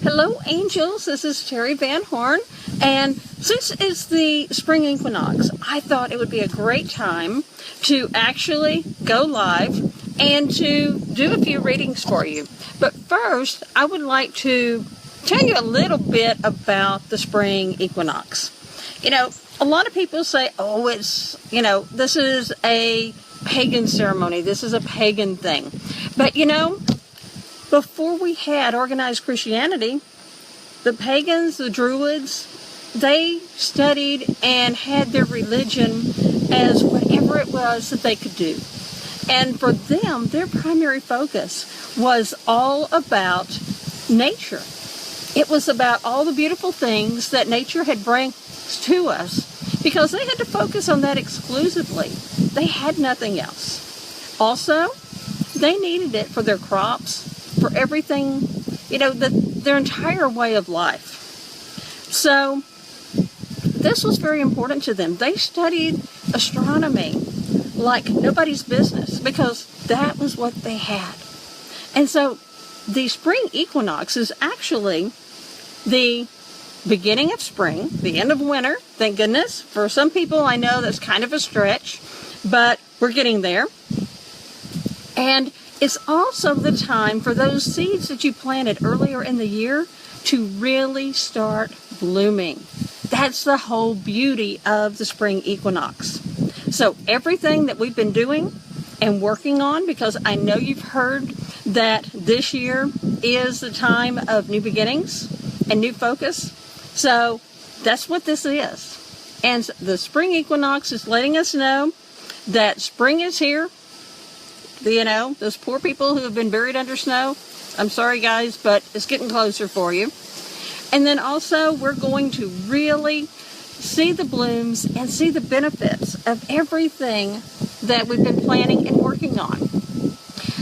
Hello, angels. This is Terry Van Horn, and since it's the spring equinox, I thought it would be a great time to actually go live and to do a few readings for you. But first, I would like to tell you a little bit about the spring equinox. You know, a lot of people say, oh, this is a pagan ceremony. This is a pagan thing. But, before we had organized Christianity, the pagans, the druids, they studied and had their religion as whatever it was that they could do. And for them, their primary focus was all about nature. It was about all the beautiful things that nature had brought to us, because they had to focus on that exclusively. They had nothing else. Also, they needed it for their crops, for everything, their entire way of life. So this was very important to them. They studied astronomy like nobody's business because that was what they had. And so the spring equinox is actually the beginning of spring, the end of winter, thank goodness. For some people, I know that's kind of a stretch, but we're getting there. And it's also the time for those seeds that you planted earlier in the year to really start blooming. That's the whole beauty of the spring equinox. So everything that we've been doing and working on, because I know you've heard that this year is the time of new beginnings and new focus. So that's what this is. And the spring equinox is letting us know that spring is here. Those poor people who have been buried under snow, I'm sorry guys, but it's getting closer for you. And then also we're going to really see the blooms and see the benefits of everything that we've been planning and working on.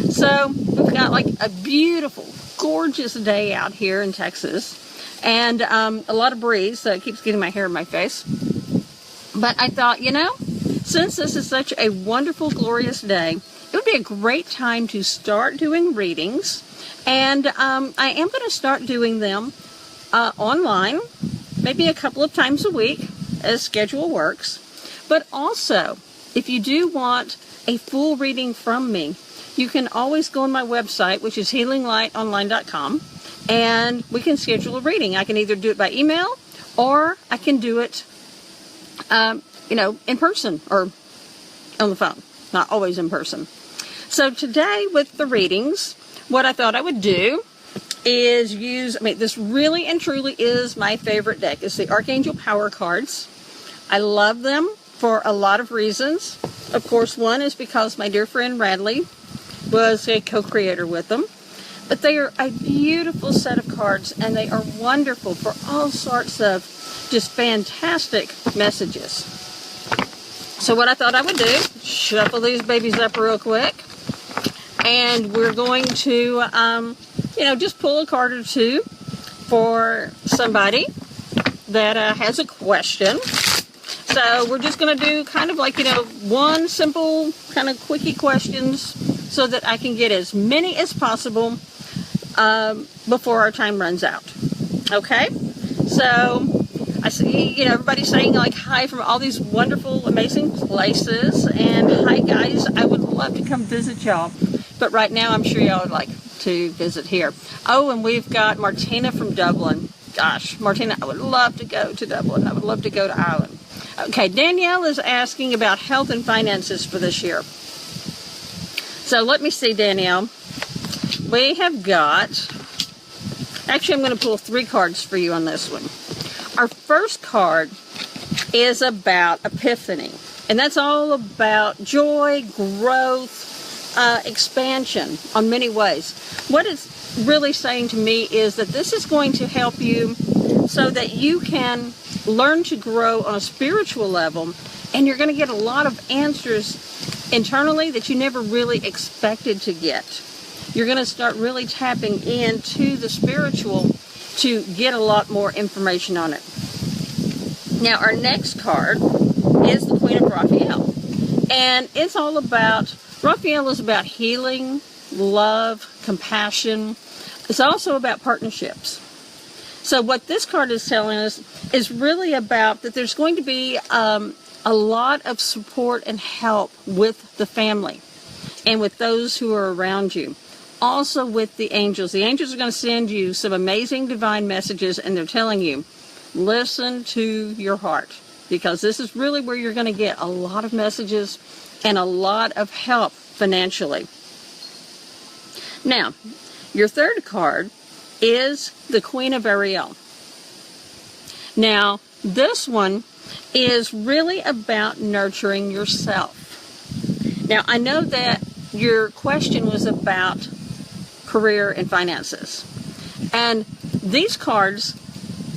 So we've got like a beautiful, gorgeous day out here in Texas, and a lot of breeze, so it keeps getting my hair in my face. But I thought, since this is such a wonderful, glorious day, it would be a great time to start doing readings, and I am going to start doing them online, maybe a couple of times a week as schedule works. But also, if you do want a full reading from me, you can always go on my website, which is healinglightonline.com, and we can schedule a reading. I can either do it by email or I can do it, in person or on the phone, not always in person. So today with the readings, what I thought I would do is use, this really and truly is my favorite deck. It's the Archangel Power cards. I love them for a lot of reasons. Of course, one is because my dear friend Radley was a co-creator with them. But they are a beautiful set of cards, and they are wonderful for all sorts of just fantastic messages. So what I thought I would do, shuffle these babies up real quick. And we're going to, just pull a card or two for somebody that has a question. So we're just going to do kind of like, one simple kind of quickie questions so that I can get as many as possible before our time runs out. Okay? So I see, everybody's saying like hi from all these wonderful, amazing places. And hi guys, I would love to come visit y'all. But right now, I'm sure y'all would like to visit here. Oh, and we've got Martina from Dublin. Gosh, Martina, I would love to go to Dublin. I would love to go to Ireland. Okay, Danielle is asking about health and finances for this year. So let me see, Danielle. We have got... Actually, I'm going to pull 3 cards for you on this one. Our first card is about Epiphany. And that's all about joy, growth, expansion on many ways. What it's really saying to me is that this is going to help you so that you can learn to grow on a spiritual level, and you're going to get a lot of answers internally that you never really expected to get. You're going to start really tapping into the spiritual to get a lot more information on it. Now, our next card is the Queen of Raphael, and it's all about Raphael is about healing, love, compassion. It's also about partnerships. So what this card is telling us is really about that there's going to be a lot of support and help with the family and with those who are around you. Also with the angels. The angels are going to send you some amazing divine messages, and they're telling you, listen to your heart, because this is really where you're going to get a lot of messages and a lot of help financially. Now, your third card is the Queen of Ariel. Now, this one is really about nurturing yourself. Now, I know that your question was about career and finances. And these cards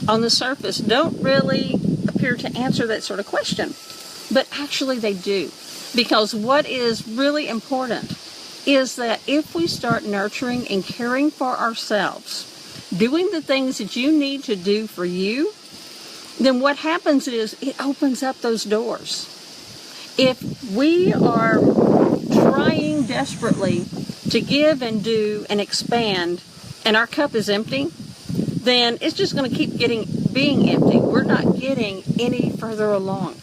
on the surface don't really appear to answer that sort of question. But actually they do. Because what is really important is that if we start nurturing and caring for ourselves, doing the things that you need to do for you, then what happens is it opens up those doors. If we are trying desperately to give and do and expand, and our cup is empty, then it's just going to keep being empty. We're not getting any further along.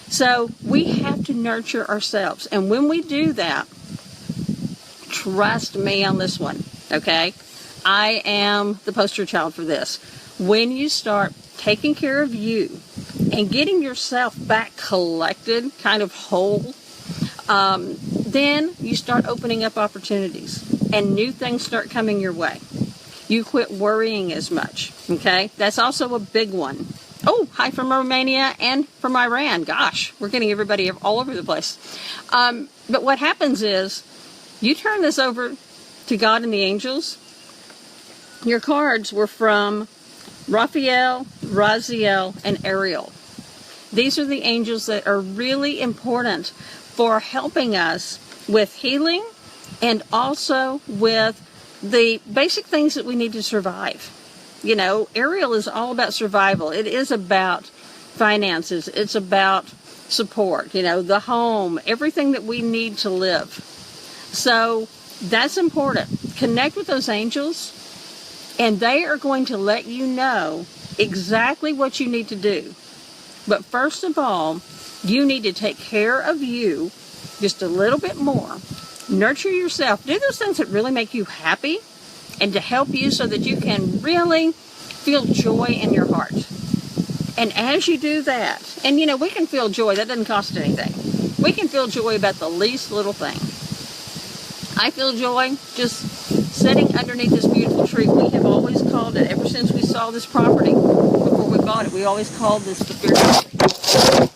So we have to nurture ourselves. And when we do that, trust me on this one, okay? I am the poster child for this. When you start taking care of you and getting yourself back collected, kind of whole, then you start opening up opportunities and new things start coming your way. You quit worrying as much, okay? That's also a big one. Oh, hi from Romania and from Iran. Gosh, we're getting everybody all over the place. But what happens is you turn this over to God and the angels. Your cards were from Raphael, Raziel, and Ariel. These are the angels that are really important for helping us with healing and also with the basic things that we need to survive. You know, Ariel is all about survival. It is about finances. It's about support, you know, the home, everything that we need to live. So that's important. Connect with those angels, and they are going to let you know exactly what you need to do. But first of all, you need to take care of you just a little bit more. Nurture yourself. Do those things that really make you happy and to help you so that you can really feel joy in your heart. And as you do that, and you know, we can feel joy. That doesn't cost anything. We can feel joy about the least little thing. I feel joy just sitting underneath this beautiful tree. We have always called it, ever since we saw this property, before we bought it, we always called this the fear tree.